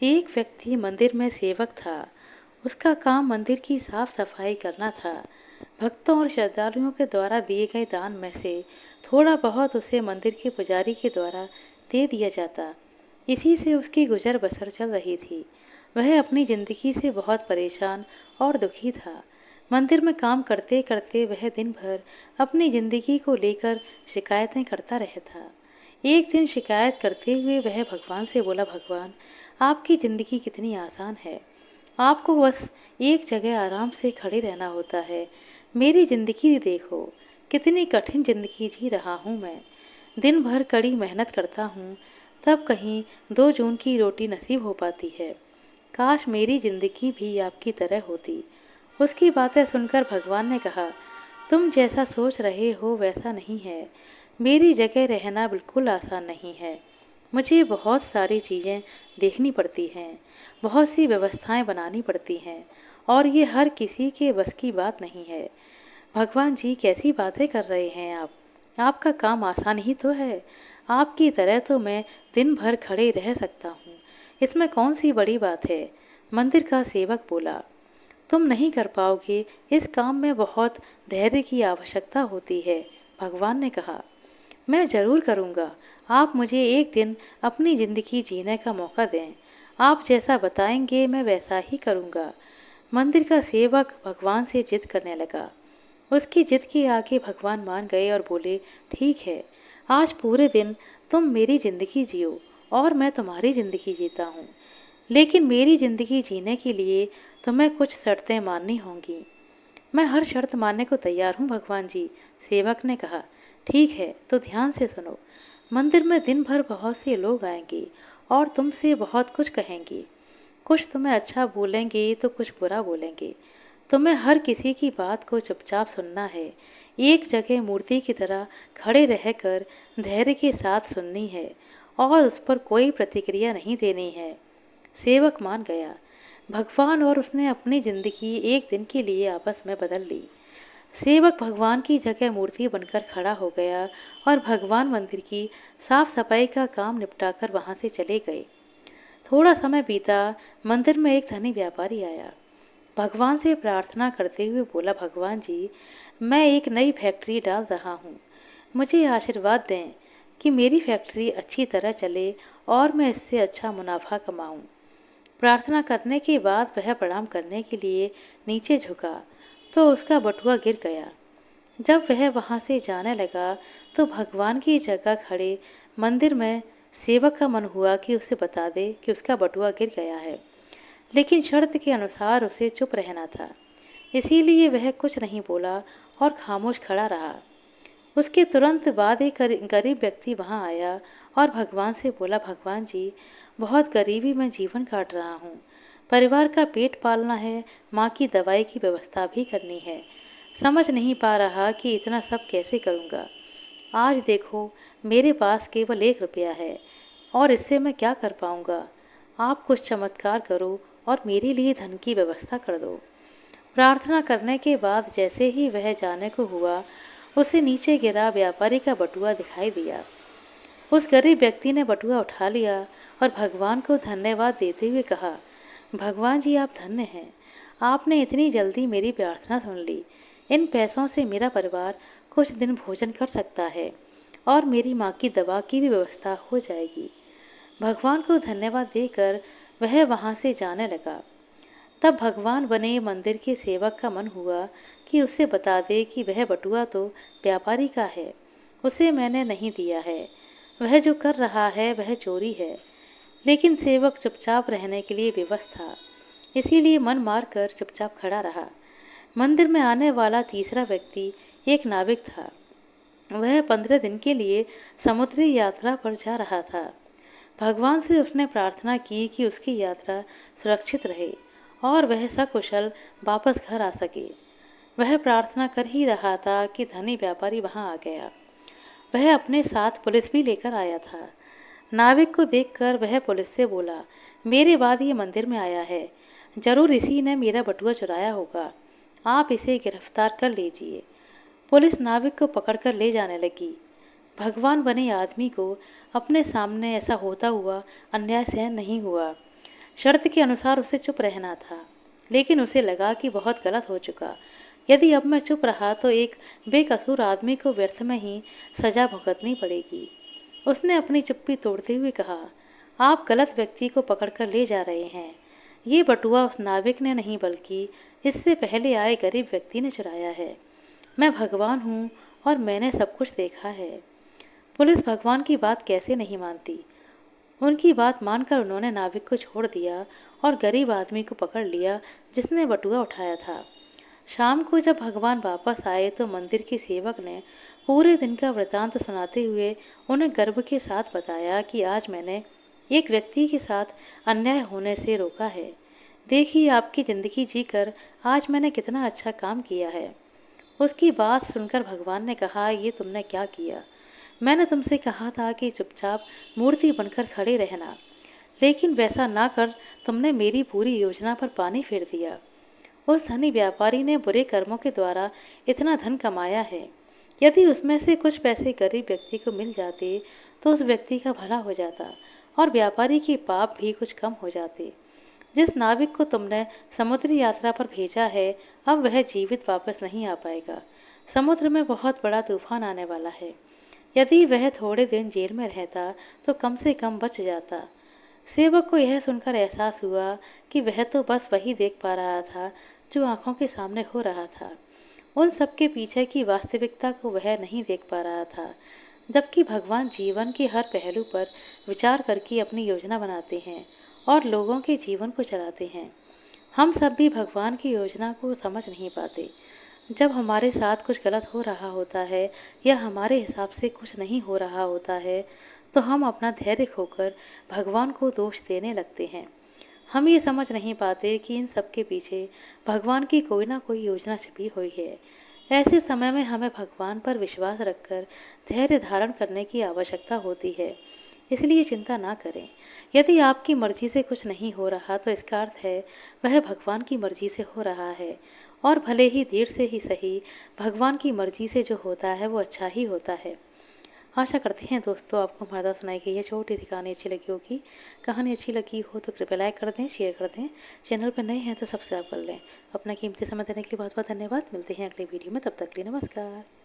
एक व्यक्ति मंदिर में सेवक था। उसका काम मंदिर की साफ सफाई करना था। भक्तों और श्रद्धालुओं के द्वारा दिए गए दान में से थोड़ा बहुत उसे मंदिर के पुजारी के द्वारा दे दिया जाता। इसी से उसकी गुजर बसर चल रही थी। वह अपनी जिंदगी से बहुत परेशान और दुखी था। मंदिर में काम करते करते वह दिन भर अपनी जिंदगी को लेकर शिकायतें करता रहता। एक दिन शिकायत करते हुए वह भगवान से बोला, भगवान, आपकी ज़िंदगी कितनी आसान है। आपको बस एक जगह आराम से खड़े रहना होता है। मेरी ज़िंदगी देखो, कितनी कठिन ज़िंदगी जी रहा हूँ मैं। दिन भर कड़ी मेहनत करता हूँ, तब कहीं 2 जून की रोटी नसीब हो पाती है। काश मेरी ज़िंदगी भी आपकी तरह होती। उसकी बातें सुनकर भगवान ने कहा, तुम जैसा सोच रहे हो वैसा नहीं है। मेरी जगह रहना बिल्कुल आसान नहीं है। मुझे बहुत सारी चीज़ें देखनी पड़ती हैं, बहुत सी व्यवस्थाएं बनानी पड़ती हैं, और ये हर किसी के बस की बात नहीं है। भगवान जी, कैसी बातें कर रहे हैं आप? आपका काम आसान ही तो है। आपकी तरह तो मैं दिन भर खड़े रह सकता हूँ। इसमें कौन सी बड़ी बात है? मंदिर का सेवक बोला। तुम नहीं कर पाओगे, इस काम में बहुत धैर्य की आवश्यकता होती है। भगवान ने कहा, मैं ज़रूर करूँगा। आप मुझे एक दिन अपनी ज़िंदगी जीने का मौका दें। आप जैसा बताएंगे मैं वैसा ही करूँगा। मंदिर का सेवक भगवान से जिद करने लगा। उसकी जिद के आगे भगवान मान गए और बोले, ठीक है, आज पूरे दिन तुम मेरी ज़िंदगी जियो और मैं तुम्हारी ज़िंदगी जीता हूँ। लेकिन मेरी ज़िंदगी जीने के लिए तुम्हें कुछ शर्तें माननी होंगी। मैं हर शर्त मानने को तैयार हूँ भगवान जी, सेवक ने कहा। ठीक है, तो ध्यान से सुनो। मंदिर में दिन भर बहुत से लोग आएंगे और तुमसे बहुत कुछ कहेंगे। कुछ तुम्हें अच्छा बोलेंगे तो कुछ बुरा बोलेंगे। तुम्हें हर किसी की बात को चुपचाप सुनना है। एक जगह मूर्ति की तरह खड़े रहकर धैर्य के साथ सुननी है और उस पर कोई प्रतिक्रिया नहीं देनी है। सेवक मान गया। भगवान और उसने अपनी जिंदगी एक दिन के लिए आपस में बदल ली। सेवक भगवान की जगह मूर्ति बनकर खड़ा हो गया और भगवान मंदिर की साफ सफाई का काम निपटाकर वहां से चले गए। थोड़ा समय बीता। मंदिर में एक धनी व्यापारी आया। भगवान से प्रार्थना करते हुए बोला, भगवान जी, मैं एक नई फैक्ट्री डाल रहा हूँ। मुझे आशीर्वाद दें कि मेरी फैक्ट्री अच्छी तरह चले और मैं इससे अच्छा मुनाफा कमाऊं। प्रार्थना करने के बाद वह प्रणाम करने के लिए नीचे झुका तो उसका बटुआ गिर गया। जब वह वहां से जाने लगा तो भगवान की जगह खड़े मंदिर में सेवक का मन हुआ कि उसे बता दे कि उसका बटुआ गिर गया है, लेकिन शर्त के अनुसार उसे चुप रहना था। इसीलिए वह कुछ नहीं बोला और खामोश खड़ा रहा। उसके तुरंत बाद एक गरीब व्यक्ति वहां आया और भगवान से बोला, भगवान जी, बहुत गरीबी में जीवन काट रहा हूँ। परिवार का पेट पालना है, माँ की दवाई की व्यवस्था भी करनी है। समझ नहीं पा रहा कि इतना सब कैसे करूँगा। आज देखो, मेरे पास केवल 1 रुपया है और इससे मैं क्या कर पाऊँगा। आप कुछ चमत्कार करो और मेरे लिए धन की व्यवस्था कर दो। प्रार्थना करने के बाद जैसे ही वह जाने को हुआ, उसे नीचे गिरा व्यापारी का बटुआ दिखाई दिया। उस गरीब व्यक्ति ने बटुआ उठा लिया और भगवान को धन्यवाद देते हुए कहा, भगवान जी, आप धन्य हैं। आपने इतनी जल्दी मेरी प्रार्थना सुन ली। इन पैसों से मेरा परिवार कुछ दिन भोजन कर सकता है और मेरी माँ की दवा की भी व्यवस्था हो जाएगी। भगवान को धन्यवाद देकर वह वहाँ से जाने लगा। तब भगवान बने मंदिर के सेवक का मन हुआ कि उसे बता दे कि वह बटुआ तो व्यापारी का है, उसे मैंने नहीं दिया है। वह जो कर रहा है वह चोरी है। लेकिन सेवक चुपचाप रहने के लिए विवश था, इसीलिए मन मार कर चुपचाप खड़ा रहा। मंदिर में आने वाला तीसरा व्यक्ति एक नाविक था। वह 15 दिन के लिए समुद्री यात्रा पर जा रहा था। भगवान से उसने प्रार्थना की कि उसकी यात्रा सुरक्षित रहे और वह सकुशल वापस घर आ सके। वह प्रार्थना कर ही रहा था कि धनी व्यापारी वहां आ गया। वह अपने साथ पुलिस भी लेकर आया था। नाविक को देखकर वह पुलिस से बोला, मेरे बाद ये मंदिर में आया है, जरूर इसी ने मेरा बटुआ चुराया होगा। आप इसे गिरफ्तार कर लीजिए। पुलिस नाविक को पकड़कर ले जाने लगी। भगवान बने आदमी को अपने सामने ऐसा होता हुआ अन्याय सहन नहीं हुआ। शर्त के अनुसार उसे चुप रहना था, लेकिन उसे लगा कि बहुत गलत हो चुका। यदि अब मैं चुप रहा तो एक बेकसूर आदमी को व्यर्थ में ही सजा भुगतनी पड़ेगी। उसने अपनी चुप्पी तोड़ते हुए कहा, आप गलत व्यक्ति को पकड़कर ले जा रहे हैं। ये बटुआ उस नाविक ने नहीं बल्कि इससे पहले आए गरीब व्यक्ति ने चुराया है। मैं भगवान हूँ और मैंने सब कुछ देखा है। पुलिस भगवान की बात कैसे नहीं मानती। उनकी बात मानकर उन्होंने नाविक को छोड़ दिया और गरीब आदमी को पकड़ लिया जिसने बटुआ उठाया था। शाम को जब भगवान वापस आए तो मंदिर के सेवक ने पूरे दिन का वृतांत सुनाते हुए उन्हें गर्व के साथ बताया कि आज मैंने एक व्यक्ति के साथ अन्याय होने से रोका है। देखिए, आपकी ज़िंदगी जीकर आज मैंने कितना अच्छा काम किया है। उसकी बात सुनकर भगवान ने कहा, ये तुमने क्या किया? मैंने तुमसे कहा था कि चुपचाप मूर्ति बनकर खड़े रहना, लेकिन वैसा ना कर तुमने मेरी पूरी योजना पर पानी फेर दिया। उस धनी व्यापारी ने बुरे कर्मों के द्वारा इतना धन कमाया है। यदि उसमें से कुछ पैसे गरीब व्यक्ति को मिल जाते तो उस व्यक्ति का भला हो जाता और व्यापारी के पाप भी कुछ कम हो जाते। जिस नाविक को तुमने समुद्री यात्रा पर भेजा है, अब वह जीवित वापस नहीं आ पाएगा। समुद्र में बहुत बड़ा तूफान आने वाला है। यदि वह थोड़े दिन जेल में रहता तो कम से कम बच जाता। सेवक को यह सुनकर एहसास हुआ कि वह तो बस वही देख पा रहा था जो आंखों के सामने हो रहा था। उन सबके पीछे की वास्तविकता को वह नहीं देख पा रहा था। जबकि भगवान जीवन के हर पहलू पर विचार करके अपनी योजना बनाते हैं और लोगों के जीवन को चलाते हैं। हम सब भी भगवान की योजना को समझ नहीं पाते। जब हमारे साथ कुछ गलत हो रहा होता है या हमारे हिसाब से कुछ नहीं हो रहा होता है, तो हम अपना धैर्य खोकर भगवान को दोष देने लगते हैं। हम ये समझ नहीं पाते कि इन सब के पीछे भगवान की कोई ना कोई योजना छिपी हुई है। ऐसे समय में हमें भगवान पर विश्वास रखकर धैर्य धारण करने की आवश्यकता होती है। इसलिए चिंता ना करें। यदि आपकी मर्जी से कुछ नहीं हो रहा तो इसका अर्थ है वह भगवान की मर्जी से हो रहा है, और भले ही देर से ही सही, भगवान की मर्जी से जो होता है वो अच्छा ही होता है। आशा करते हैं दोस्तों आपको हमारे द्वारा सुनाई गई ये छोटी सी कहानी अच्छी लगी होगी। कहानी अच्छी लगी हो तो कृपया लाइक कर दें, शेयर कर दें। चैनल पर नए हैं तो सब्सक्राइब कर लें। अपना कीमती समय देने के लिए बहुत बहुत धन्यवाद। मिलते हैं अगले वीडियो में, तब तक के लिए नमस्कार।